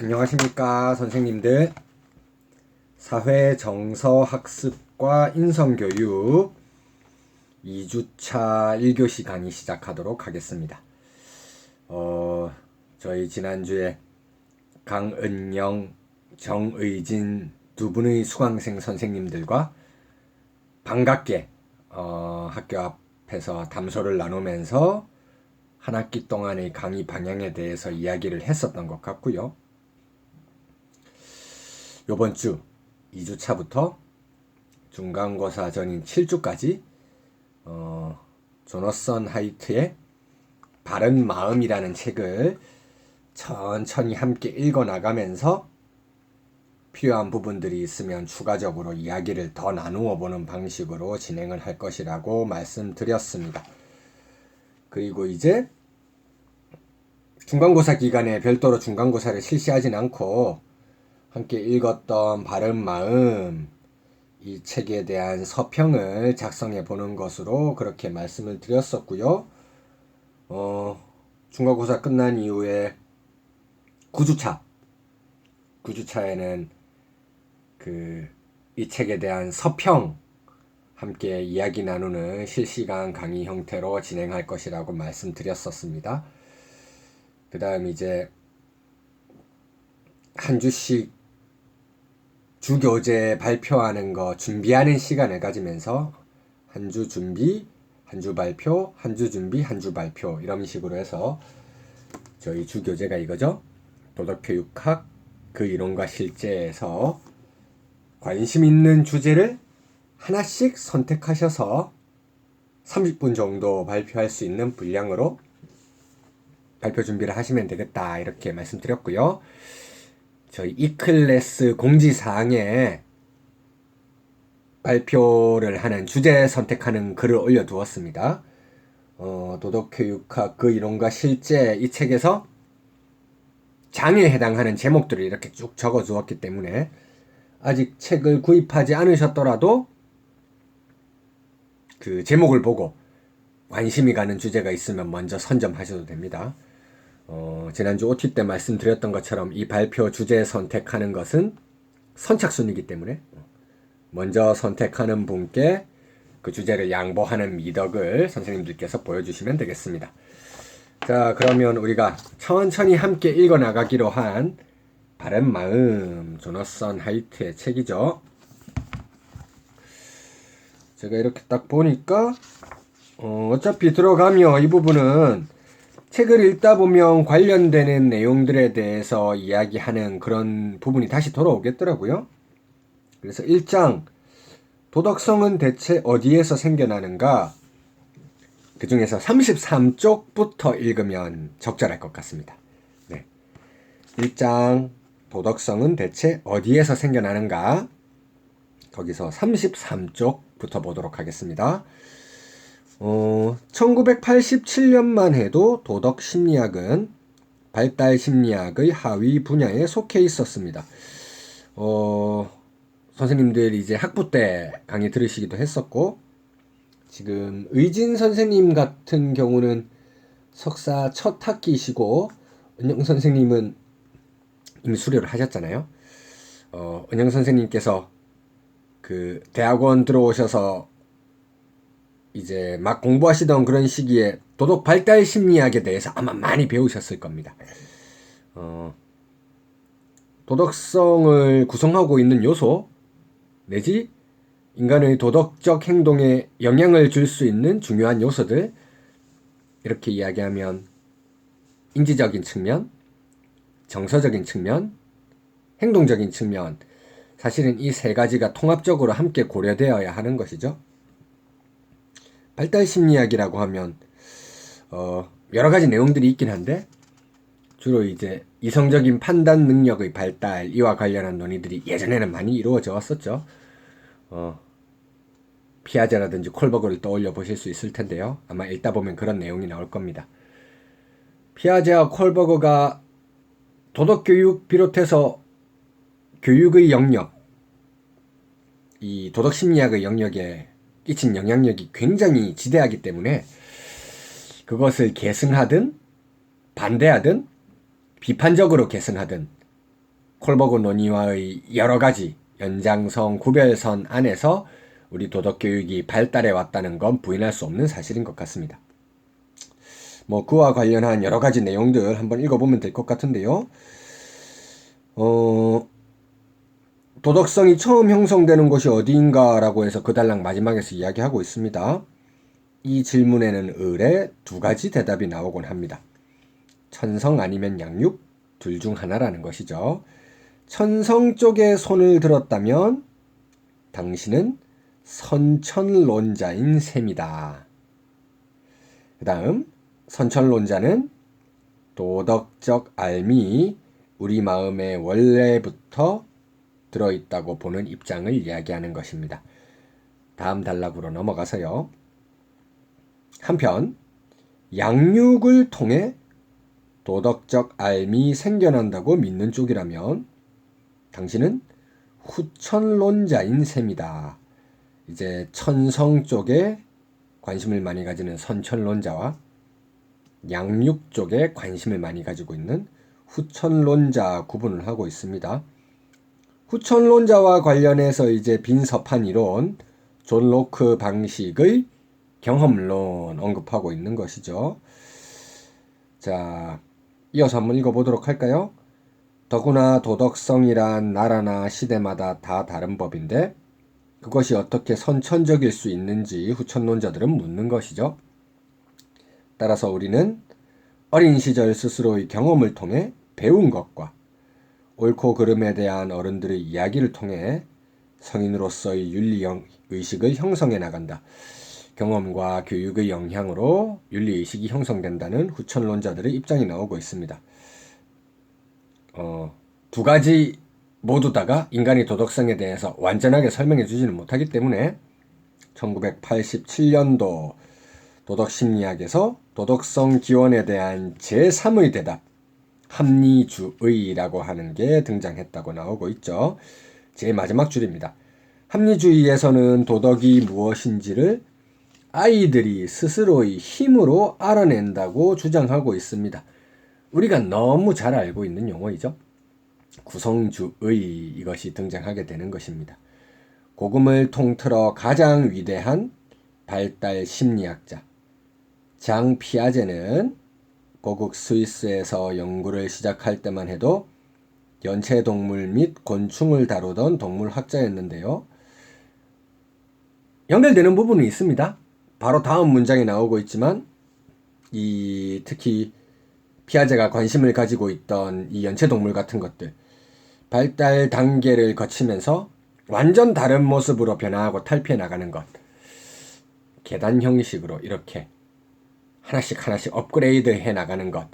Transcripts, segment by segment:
안녕하십니까 선생님들. 사회정서학습과 인성교육 2주차 1교시 강의 시작하도록 하겠습니다. 저희 지난주에 강은영, 정의진 두 분의 수강생 선생님들과 반갑게 학교 앞에서 담소를 나누면서 한 학기 동안의 강의 방향에 대해서 이야기를 했었던 것 같고요. 요번 주 2주차부터 중간고사 전인 7주까지 조너선 하이트의 바른 마음이라는 책을 천천히 함께 읽어 나가면서 필요한 부분들이 있으면 추가적으로 이야기를 더 나누어 보는 방식으로 진행을 할 것이라고 말씀드렸습니다. 그리고 이제 중간고사 기간에 별도로 중간고사를 실시하진 않고 함께 읽었던 바른 마음, 이 책에 대한 서평을 작성해 보는 것으로 그렇게 말씀을 드렸었고요. 중간고사 끝난 이후에 9주차에는 이 책에 대한 서평 함께 이야기 나누는 실시간 강의 형태로 진행할 것이라고 말씀드렸었습니다. 그 다음 이제 한 주씩 주교재 발표하는 거 준비하는 시간을 가지면서 한 주 준비, 한 주 발표, 한 주 준비, 한 주 발표 이런 식으로 해서 저희 주교재가 이거죠. 도덕교육학 그 이론과 실제에서 관심 있는 주제를 하나씩 선택하셔서 30분 정도 발표할 수 있는 분량으로 발표 준비를 하시면 되겠다 이렇게 말씀드렸고요. 저희 이클래스 공지사항에 발표를 하는 주제 선택하는 글을 올려두었습니다. 도덕교육학 그 이론과 실제 이 책에서 장에 해당하는 제목들을 이렇게 쭉 적어 두었기 때문에 아직 책을 구입하지 않으셨더라도 그 제목을 보고 관심이 가는 주제가 있으면 먼저 선점하셔도 됩니다. 지난주 OT 때 말씀드렸던 것처럼 이 발표 주제 선택하는 것은 선착순이기 때문에 먼저 선택하는 분께 그 주제를 양보하는 미덕을 선생님들께서 보여주시면 되겠습니다. 자, 그러면 우리가 천천히 함께 읽어나가기로 한 바른 마음, 조너선 하이트의 책이죠. 제가 이렇게 딱 보니까 어차피 들어가면 이 부분은 책을 읽다 보면 관련되는 내용들에 대해서 이야기하는 그런 부분이 다시 돌아오겠더라고요. 그래서 1장 도덕성은 대체 어디에서 생겨나는가? 그 중에서 33쪽부터 읽으면 적절할 것 같습니다. 네. 1장 도덕성은 대체 어디에서 생겨나는가? 거기서 33쪽부터 보도록 하겠습니다. 1987년만 해도 도덕심리학은 발달심리학의 하위 분야에 속해 있었습니다. 선생님들이 이제 학부 때 강의 들으시기도 했었고, 지금 의진 선생님 같은 경우는 석사 첫 학기이시고, 은영 선생님은 이미 수료를 하셨잖아요. 은영 선생님께서 그 대학원 들어오셔서 이제 막 공부하시던 그런 시기에 도덕 발달 심리학에 대해서 아마 많이 배우셨을 겁니다. 도덕성을 구성하고 있는 요소 내지 인간의 도덕적 행동에 영향을 줄 수 있는 중요한 요소들, 이렇게 이야기하면 인지적인 측면, 정서적인 측면, 행동적인 측면, 사실은 이 세 가지가 통합적으로 함께 고려되어야 하는 것이죠. 발달심리학이라고 하면 여러 가지 내용들이 있긴 한데 주로 이제 이성적인 판단 능력의 발달, 이와 관련한 논의들이 예전에는 많이 이루어져 왔었죠. 피아제라든지 콜버그를 떠올려 보실 수 있을 텐데요. 아마 읽다 보면 그런 내용이 나올 겁니다. 피아제와 콜버그가 도덕교육 비롯해서 교육의 영역, 이 도덕심리학의 영역에 끼친 영향력이 굉장히 지대하기 때문에 그것을 계승하든 반대하든 비판적으로 계승하든 콜버그 논의와의 여러 가지 연장선, 구별선 안에서 우리 도덕교육이 발달해 왔다는 건 부인할 수 없는 사실인 것 같습니다. 뭐 그와 관련한 여러 가지 내용들 한번 읽어보면 될 것 같은데요. 도덕성이 처음 형성되는 곳이 어디인가라고 해서 그 단락 마지막에서 이야기하고 있습니다. 이 질문에는 을에 두 가지 대답이 나오곤 합니다. 천성 아니면 양육, 둘 중 하나라는 것이죠. 천성 쪽에 손을 들었다면 당신은 선천론자인 셈이다. 그 다음 선천론자는 도덕적 알미 우리 마음에 원래부터 들어있다고 보는 입장을 이야기하는 것입니다. 다음 단락으로 넘어가서요. 한편 양육을 통해 도덕적 알미 생겨난다고 믿는 쪽이라면 당신은 후천론자인 셈이다. 이제 천성 쪽에 관심을 많이 가지는 선천론자와 양육 쪽에 관심을 많이 가지고 있는 후천론자 구분을 하고 있습니다. 후천론자와 관련해서 이제 빈서판 이론, 존 로크 방식의 경험론 언급하고 있는 것이죠. 자, 이어서 한번 읽어보도록 할까요? 더구나 도덕성이란 나라나 시대마다 다 다른 법인데 그것이 어떻게 선천적일 수 있는지 후천론자들은 묻는 것이죠. 따라서 우리는 어린 시절 스스로의 경험을 통해 배운 것과 옳고 그름에 대한 어른들의 이야기를 통해 성인으로서의 윤리의식을 형성해 나간다. 경험과 교육의 영향으로 윤리의식이 형성된다는 후천론자들의 입장이 나오고 있습니다. 두 가지 모두 다가 인간의 도덕성에 대해서 완전하게 설명해 주지는 못하기 때문에 1987년도 도덕심리학에서 도덕성 기원에 대한 제3의 대답, 합리주의라고 하는 게 등장했다고 나오고 있죠. 제 마지막 줄입니다. 합리주의에서는 도덕이 무엇인지를 아이들이 스스로의 힘으로 알아낸다고 주장하고 있습니다. 우리가 너무 잘 알고 있는 용어이죠. 구성주의 이것이 등장하게 되는 것입니다. 고금을 통틀어 가장 위대한 발달 심리학자 장 피아제는 고국 스위스에서 연구를 시작할 때만 해도 연체동물 및 곤충을 다루던 동물학자였는데요. 연결되는 부분이 있습니다. 바로 다음 문장에 나오고 있지만 특히 피아제가 관심을 가지고 있던 이 연체동물 같은 것들 발달 단계를 거치면서 완전 다른 모습으로 변화하고 탈피해 나가는 것 계단 형식으로 이렇게 하나씩 업그레이드 해 나가는 것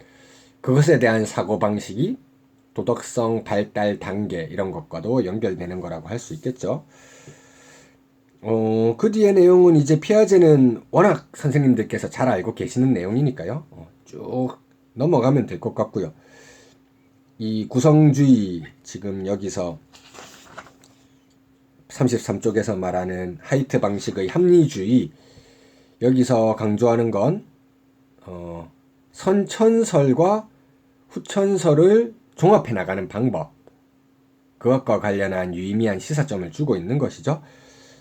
그것에 대한 사고방식이 도덕성 발달 단계 이런 것과도 연결되는 거라고 할 수 있겠죠. 그 뒤의 내용은 이제 피아제는 워낙 선생님들께서 잘 알고 계시는 내용이니까요. 쭉 넘어가면 될 것 같고요. 이 구성주의 지금 여기서 33쪽에서 말하는 하이트 방식의 합리주의 여기서 강조하는 건 선천설과 후천설을 종합해 나가는 방법 그것과 관련한 유의미한 시사점을 주고 있는 것이죠.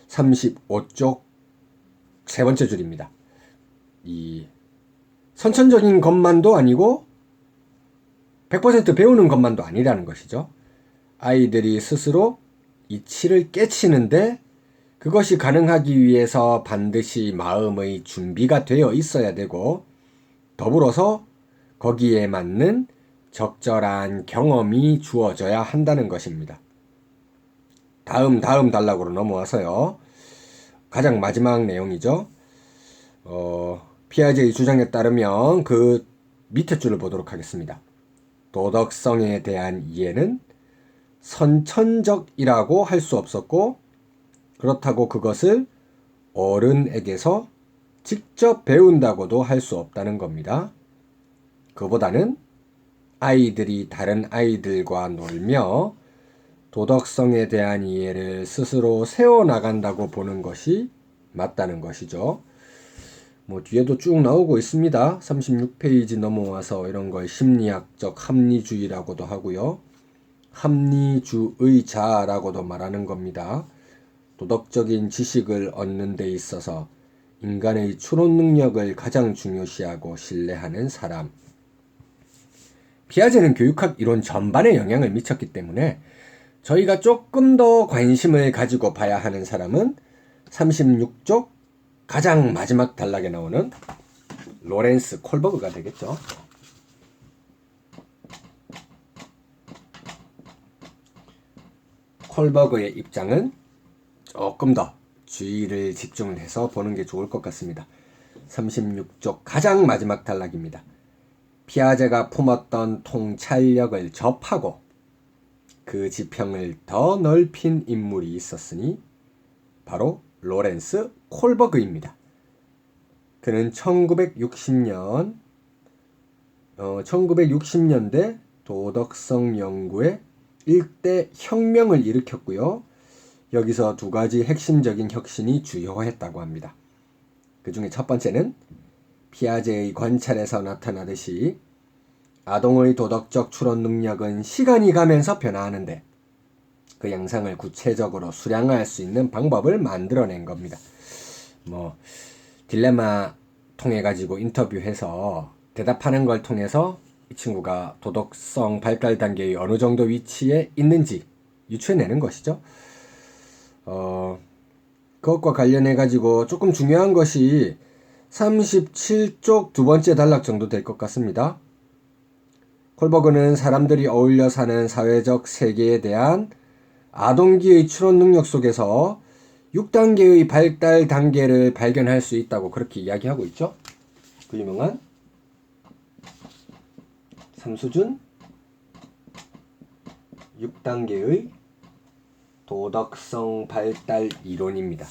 35쪽 세 번째 줄입니다. 이 선천적인 것만도 아니고 100% 배우는 것만도 아니라는 것이죠. 아이들이 스스로 이치를 깨치는데 그것이 가능하기 위해서 반드시 마음의 준비가 되어 있어야 되고 더불어서 거기에 맞는 적절한 경험이 주어져야 한다는 것입니다. 다음 단락으로 넘어와서요. 가장 마지막 내용이죠. 피아제의 주장에 따르면 그 밑에 줄을 보도록 하겠습니다. 도덕성에 대한 이해는 선천적이라고 할 수 없었고 그렇다고 그것을 어른에게서 직접 배운다고도 할 수 없다는 겁니다. 그보다는 아이들이 다른 아이들과 놀며 도덕성에 대한 이해를 스스로 세워나간다고 보는 것이 맞다는 것이죠. 뭐 뒤에도 쭉 나오고 있습니다. 36페이지 넘어와서 이런 걸 심리학적 합리주의라고도 하고요. 합리주의자라고도 말하는 겁니다. 도덕적인 지식을 얻는 데 있어서 인간의 추론 능력을 가장 중요시하고 신뢰하는 사람. 피아제는 교육학 이론 전반에 영향을 미쳤기 때문에 저희가 조금 더 관심을 가지고 봐야 하는 사람은 36쪽 가장 마지막 단락에 나오는 로렌스 콜버그가 되겠죠. 콜버그의 입장은 조금 더 주의를 집중을 해서 보는 게 좋을 것 같습니다. 36쪽 가장 마지막 단락입니다. 피아제가 품었던 통찰력을 접하고 그 지평을 더 넓힌 인물이 있었으니 바로 로렌스 콜버그입니다. 그는 1960년대 도덕성 연구에 일대 혁명을 일으켰고요. 여기서 두 가지 핵심적인 혁신이 주요했다고 합니다. 그 중에 첫 번째는 피아제의 관찰에서 나타나듯이 아동의 도덕적 추론 능력은 시간이 가면서 변화하는데 그 양상을 구체적으로 수량화할 수 있는 방법을 만들어낸 겁니다. 딜레마 통해 가지고 인터뷰해서 대답하는 걸 통해서 이 친구가 도덕성 발달 단계의 어느 정도 위치에 있는지 유추해내는 것이죠. 그것과 관련해 가지고 조금 중요한 것이 37쪽 두 번째 단락 정도 될 것 같습니다. 콜버그는 사람들이 어울려 사는 사회적 세계에 대한 아동기의 추론 능력 속에서 6단계의 발달 단계를 발견할 수 있다고 그렇게 이야기하고 있죠. 그 유명한 3수준 6단계의 도덕성 발달 이론입니다.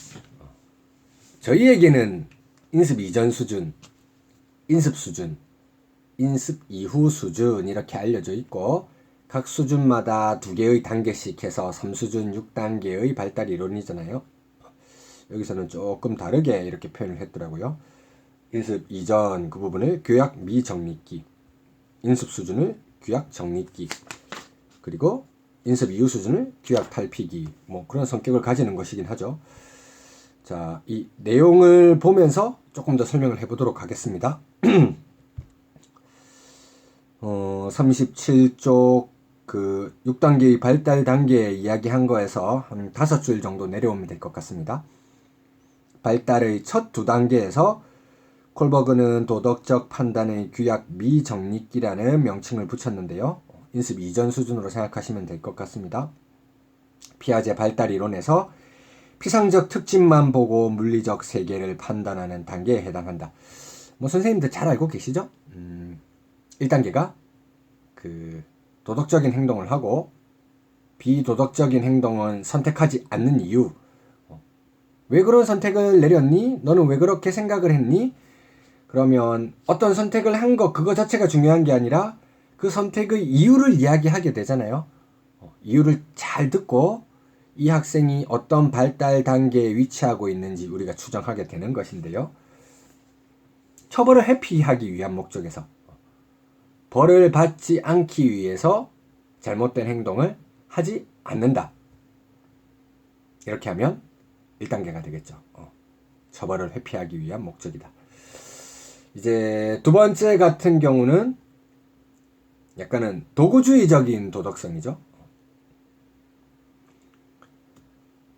저희에게는 인습 이전 수준, 인습 수준, 인습 이후 수준 이렇게 알려져 있고 각 수준마다 2개의 단계씩 해서 3수준 6단계의 발달 이론이잖아요. 여기서는 조금 다르게 이렇게 표현을 했더라고요. 인습 이전 그 부분을 교약 미정립기, 인습 수준을 규약 정립기, 그리고 인습 이후 수준을 규약 탈피기, 그런 성격을 가지는 것이긴 하죠. 자, 이 내용을 보면서 조금 더 설명을 해보도록 하겠습니다. 37쪽 그 6단계의 발달 단계 이야기한 거에서 한 5줄 정도 내려오면 될 것 같습니다. 발달의 첫 2단계에서 콜버그는 도덕적 판단의 규약 미정립기라는 명칭을 붙였는데요. 인습 이전 수준으로 생각하시면 될 것 같습니다. 피아제 발달 이론에서 피상적 특징만 보고 물리적 세계를 판단하는 단계에 해당한다. 선생님들 잘 알고 계시죠? 1단계가 그 도덕적인 행동을 하고 비도덕적인 행동은 선택하지 않는 이유. 왜 그런 선택을 내렸니? 너는 왜 그렇게 생각을 했니? 그러면 어떤 선택을 한 거 그거 자체가 중요한 게 아니라 그 선택의 이유를 이야기하게 되잖아요. 이유를 잘 듣고 이 학생이 어떤 발달 단계에 위치하고 있는지 우리가 추정하게 되는 것인데요. 처벌을 회피하기 위한 목적에서 벌을 받지 않기 위해서 잘못된 행동을 하지 않는다. 이렇게 하면 1단계가 되겠죠. 처벌을 회피하기 위한 목적이다. 이제 두 번째 같은 경우는 약간은 도구주의적인 도덕성이죠.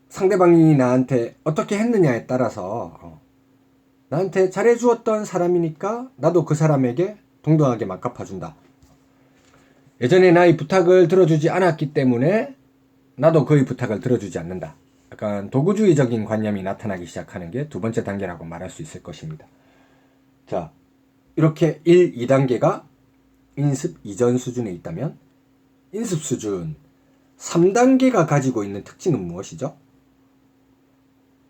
상대방이 나한테 어떻게 했느냐에 따라서 나한테 잘해주었던 사람이니까 나도 그 사람에게 동등하게 막 갚아준다. 예전에 나의 부탁을 들어주지 않았기 때문에 나도 그의 부탁을 들어주지 않는다. 약간 도구주의적인 관념이 나타나기 시작하는 게 두 번째 단계라고 말할 수 있을 것입니다. 자, 이렇게 1, 2단계가 인습 이전 수준에 있다면 인습 수준 3단계가 가지고 있는 특징은 무엇이죠?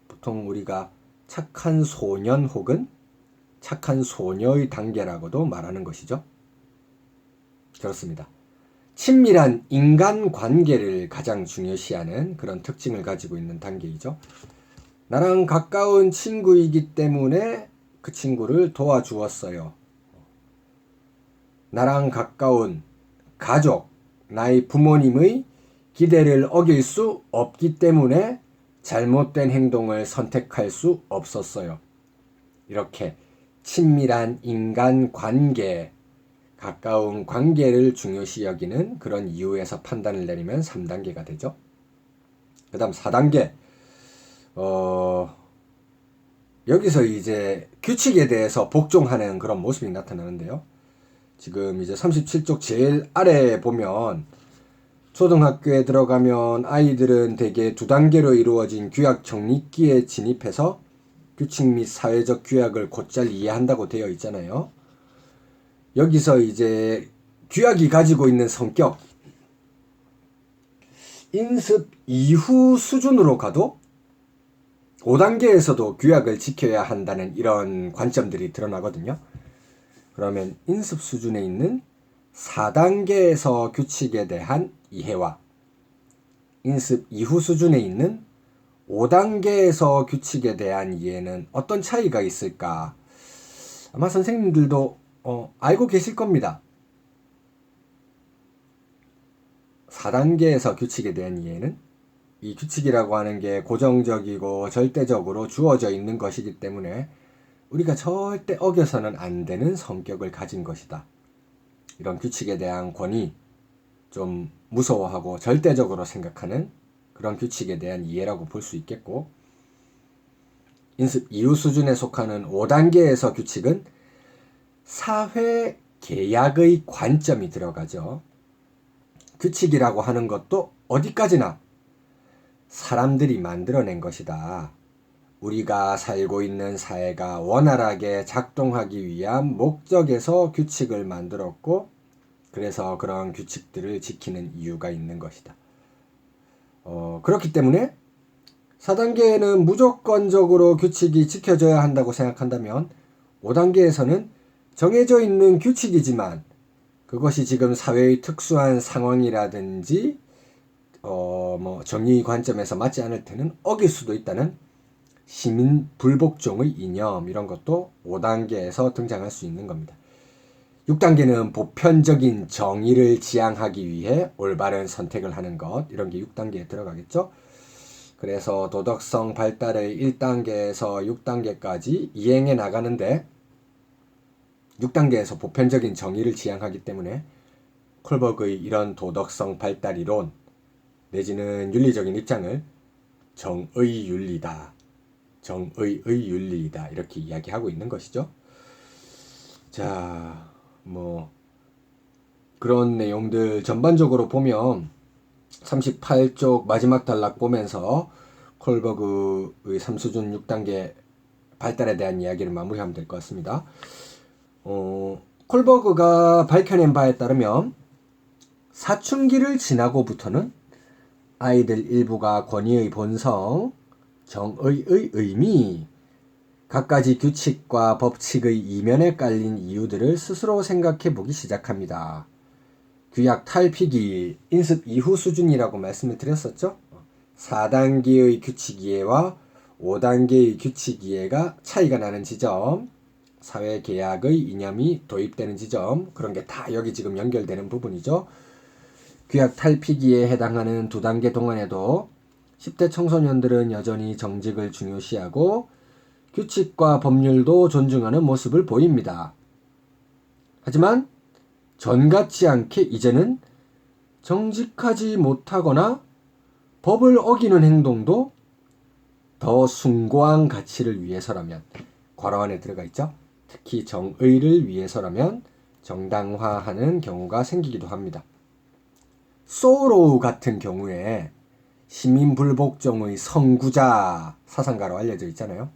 보통 우리가 착한 소년 혹은 착한 소녀의 단계라고도 말하는 것이죠. 그렇습니다. 친밀한 인간관계를 가장 중요시하는 그런 특징을 가지고 있는 단계이죠. 나랑 가까운 친구이기 때문에 그 친구를 도와주었어요. 나랑 가까운 가족 나의 부모님의 기대를 어길 수 없기 때문에 잘못된 행동을 선택할 수 없었어요. 이렇게 친밀한 인간 관계, 가까운 관계를 중요시 여기는 그런 이유에서 판단을 내리면 3단계가 되죠. 그 다음 4단계. 여기서 이제 규칙에 대해서 복종하는 그런 모습이 나타나는데요. 지금 이제 37쪽 제일 아래에 보면 초등학교에 들어가면 아이들은 대개 2단계로 이루어진 규약 정립기에 진입해서 규칙 및 사회적 규약을 곧잘 이해한다고 되어 있잖아요. 여기서 이제 규약이 가지고 있는 성격, 인습 이후 수준으로 가도 5단계에서도 규약을 지켜야 한다는 이런 관점들이 드러나거든요. 그러면 인습 수준에 있는 4단계에서 규칙에 대한 이해와 인습 이후 수준에 있는 5단계에서 규칙에 대한 이해는 어떤 차이가 있을까? 아마 선생님들도 알고 계실 겁니다. 4단계에서 규칙에 대한 이해는 이 규칙이라고 하는 게 고정적이고 절대적으로 주어져 있는 것이기 때문에 우리가 절대 어겨서는 안 되는 성격을 가진 것이다. 이런 규칙에 대한 권위, 좀 무서워하고 절대적으로 생각하는 그런 규칙에 대한 이해라고 볼 수 있겠고, 인습 이후 수준에 속하는 5단계에서 규칙은 사회 계약의 관점이 들어가죠. 규칙이라고 하는 것도 어디까지나 사람들이 만들어낸 것이다. 우리가 살고 있는 사회가 원활하게 작동하기 위한 목적에서 규칙을 만들었고, 그래서 그런 규칙들을 지키는 이유가 있는 것이다. 그렇기 때문에 4단계에는 무조건적으로 규칙이 지켜져야 한다고 생각한다면 5단계에서는 정해져 있는 규칙이지만 그것이 지금 사회의 특수한 상황이라든지 정의 관점에서 맞지 않을 때는 어길 수도 있다는 시민 불복종의 이념, 이런 것도 5단계에서 등장할 수 있는 겁니다. 6단계는 보편적인 정의를 지향하기 위해 올바른 선택을 하는 것, 이런 게 6단계에 들어가겠죠. 그래서 도덕성 발달의 1단계에서 6단계까지 이행해 나가는데 6단계에서 보편적인 정의를 지향하기 때문에 콜버그의 이런 도덕성 발달 이론 내지는 윤리적인 입장을 정의 윤리다, 정의의 윤리이다, 이렇게 이야기하고 있는 것이죠. 자, 그런 내용들 전반적으로 보면 38쪽 마지막 단락 보면서 콜버그의 3수준 6단계 발달에 대한 이야기를 마무리하면 될 것 같습니다. 콜버그가 밝혀낸 바에 따르면 사춘기를 지나고부터는 아이들 일부가 권위의 본성, 정의의 의미, 갖가지 규칙과 법칙의 이면에 깔린 이유들을 스스로 생각해 보기 시작합니다. 규약 탈피기, 인습 이후 수준이라고 말씀을 드렸었죠. 4단계의 규칙 이해와 5단계의 규칙 이해가 차이가 나는 지점, 사회계약의 이념이 도입되는 지점, 그런 게 다 여기 지금 연결되는 부분이죠. 규약 탈피기에 해당하는 2단계 동안에도 10대 청소년들은 여전히 정직을 중요시하고 규칙과 법률도 존중하는 모습을 보입니다. 하지만 전 같지 않게 이제는 정직하지 못하거나 법을 어기는 행동도 더 숭고한 가치를 위해서라면, 괄호 안에 들어가 있죠. 특히 정의를 위해서라면 정당화하는 경우가 생기기도 합니다. 소로우 같은 경우에 시민불복종의 선구자 사상가로 알려져 있잖아요.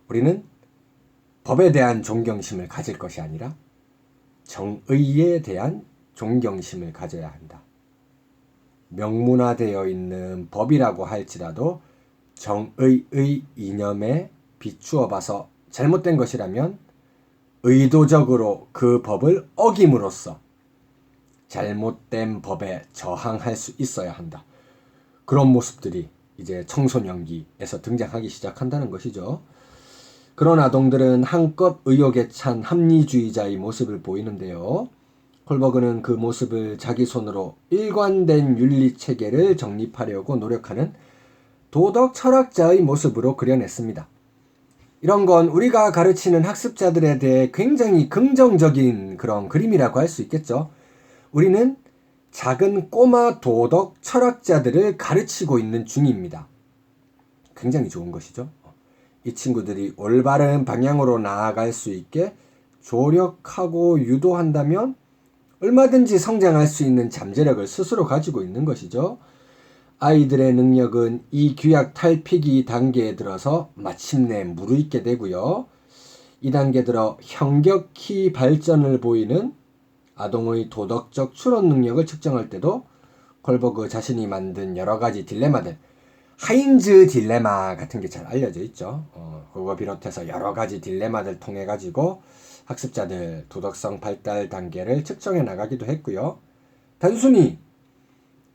우리는 법에 대한 존경심을 가질 것이 아니라 정의에 대한 존경심을 가져야 한다. 명문화되어 있는 법이라고 할지라도 정의의 이념에 비추어 봐서 잘못된 것이라면 의도적으로 그 법을 어김으로써 잘못된 법에 저항할 수 있어야 한다. 그런 모습들이 이제 청소년기에서 등장하기 시작한다는 것이죠. 그런 아동들은 한껏 의욕에 찬 합리주의자의 모습을 보이는데요. 콜버그는 그 모습을 자기 손으로 일관된 윤리체계를 정립하려고 노력하는 도덕 철학자의 모습으로 그려냈습니다. 이런 건 우리가 가르치는 학습자들에 대해 굉장히 긍정적인 그런 그림이라고 할 수 있겠죠. 우리는 작은 꼬마 도덕 철학자들을 가르치고 있는 중입니다. 굉장히 좋은 것이죠. 이 친구들이 올바른 방향으로 나아갈 수 있게 조력하고 유도한다면 얼마든지 성장할 수 있는 잠재력을 스스로 가지고 있는 것이죠. 아이들의 능력은 이 규약 탈피기 단계에 들어서 마침내 무르익게 되고요. 이 단계 들어 현격히 발전을 보이는 아동의 도덕적 추론 능력을 측정할 때도 콜버그 자신이 만든 여러 가지 딜레마들, 하인즈 딜레마 같은 게 잘 알려져 있죠. 그거 비롯해서 여러 가지 딜레마들 통해 가지고 학습자들 도덕성 발달 단계를 측정해 나가기도 했고요. 단순히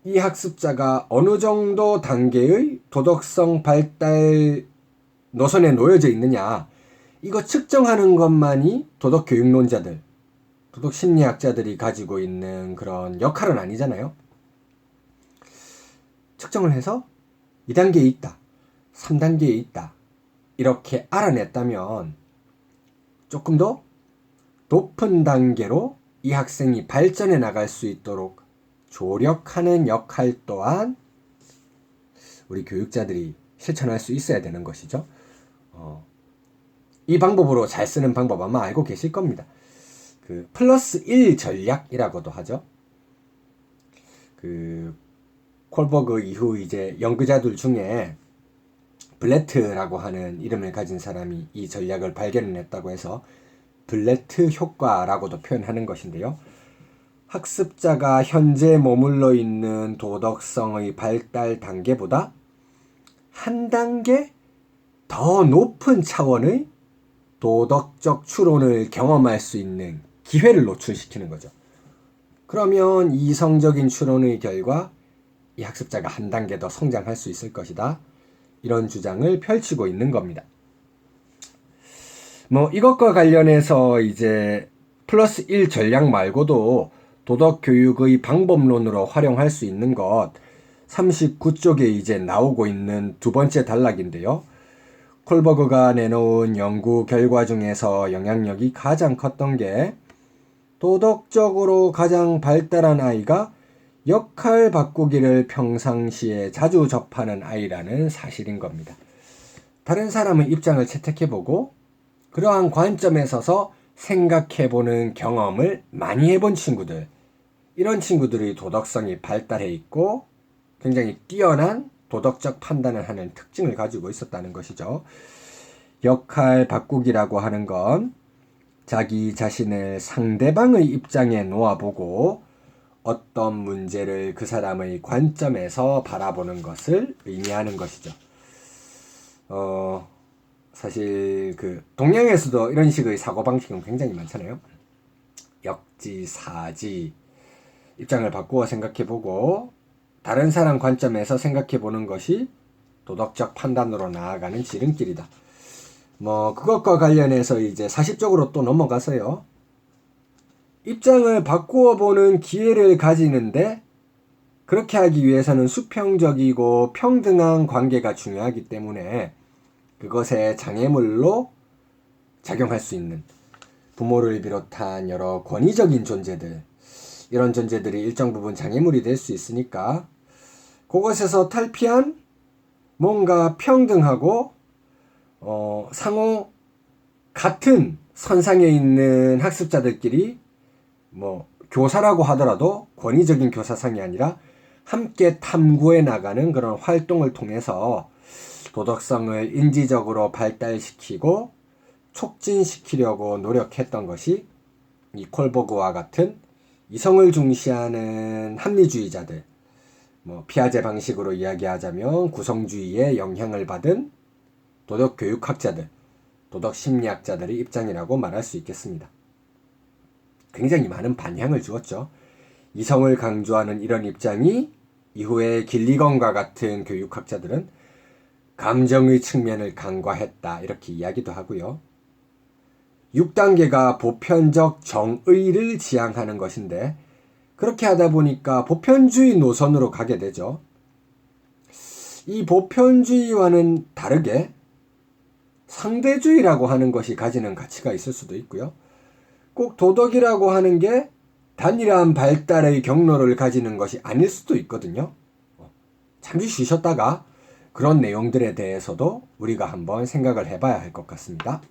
이 학습자가 어느 정도 단계의 도덕성 발달 노선에 놓여져 있느냐, 이거 측정하는 것만이 도덕교육론자들, 도덕심리학자들이 가지고 있는 그런 역할은 아니잖아요. 측정을 해서 2단계에 있다, 3단계에 있다, 이렇게 알아냈다면 조금 더 높은 단계로 이 학생이 발전해 나갈 수 있도록 조력하는 역할 또한 우리 교육자들이 실천할 수 있어야 되는 것이죠. 이 방법으로 잘 쓰는 방법 아마 알고 계실 겁니다. 그 플러스 1 전략이라고도 하죠. 그 콜버그 이후 이제 연구자들 중에 블레트라고 하는 이름을 가진 사람이 이 전략을 발견했다고 해서 블레트 효과라고도 표현하는 것인데요. 학습자가 현재 머물러 있는 도덕성의 발달 단계보다 한 단계 더 높은 차원의 도덕적 추론을 경험할 수 있는 기회를 노출시키는 거죠. 그러면 이성적인 추론의 결과 이 학습자가 한 단계 더 성장할 수 있을 것이다. 이런 주장을 펼치고 있는 겁니다. 이것과 관련해서 이제 플러스 1 전략 말고도 도덕교육의 방법론으로 활용할 수 있는 것 39쪽에 이제 나오고 있는 두 번째 단락인데요. 콜버그가 내놓은 연구 결과 중에서 영향력이 가장 컸던 게 도덕적으로 가장 발달한 아이가 역할 바꾸기를 평상시에 자주 접하는 아이라는 사실인 겁니다. 다른 사람의 입장을 채택해보고 그러한 관점에 서서 생각해보는 경험을 많이 해본 친구들, 이런 친구들이 도덕성이 발달해 있고 굉장히 뛰어난 도덕적 판단을 하는 특징을 가지고 있었다는 것이죠. 역할 바꾸기라고 하는 건 자기 자신을 상대방의 입장에 놓아보고 어떤 문제를 그 사람의 관점에서 바라보는 것을 의미하는 것이죠. 사실 그 동양에서도 이런 식의 사고방식은 굉장히 많잖아요. 역지사지, 입장을 바꾸어 생각해보고 다른 사람 관점에서 생각해보는 것이 도덕적 판단으로 나아가는 지름길이다. 그것과 관련해서 이제 40쪽으로 또 넘어가서요. 입장을 바꾸어 보는 기회를 가지는데 그렇게 하기 위해서는 수평적이고 평등한 관계가 중요하기 때문에 그것에 장애물로 작용할 수 있는 부모를 비롯한 여러 권위적인 존재들, 이런 존재들이 일정 부분 장애물이 될 수 있으니까 그것에서 탈피한 뭔가 평등하고 상호 같은 선상에 있는 학습자들끼리 교사라고 하더라도 권위적인 교사상이 아니라 함께 탐구해 나가는 그런 활동을 통해서 도덕성을 인지적으로 발달시키고 촉진시키려고 노력했던 것이 이 콜버그와 같은 이성을 중시하는 합리주의자들, 피아제 방식으로 이야기하자면 구성주의의 영향을 받은 도덕교육학자들, 도덕심리학자들의 입장이라고 말할 수 있겠습니다. 굉장히 많은 반향을 주었죠. 이성을 강조하는 이런 입장이 이후에 길리건과 같은 교육학자들은 감정의 측면을 간과했다, 이렇게 이야기도 하고요. 6단계가 보편적 정의를 지향하는 것인데 그렇게 하다 보니까 보편주의 노선으로 가게 되죠. 이 보편주의와는 다르게 상대주의라고 하는 것이 가지는 가치가 있을 수도 있고요. 꼭 도덕이라고 하는 게 단일한 발달의 경로를 가지는 것이 아닐 수도 있거든요. 잠시 쉬셨다가 그런 내용들에 대해서도 우리가 한번 생각을 해봐야 할 것 같습니다.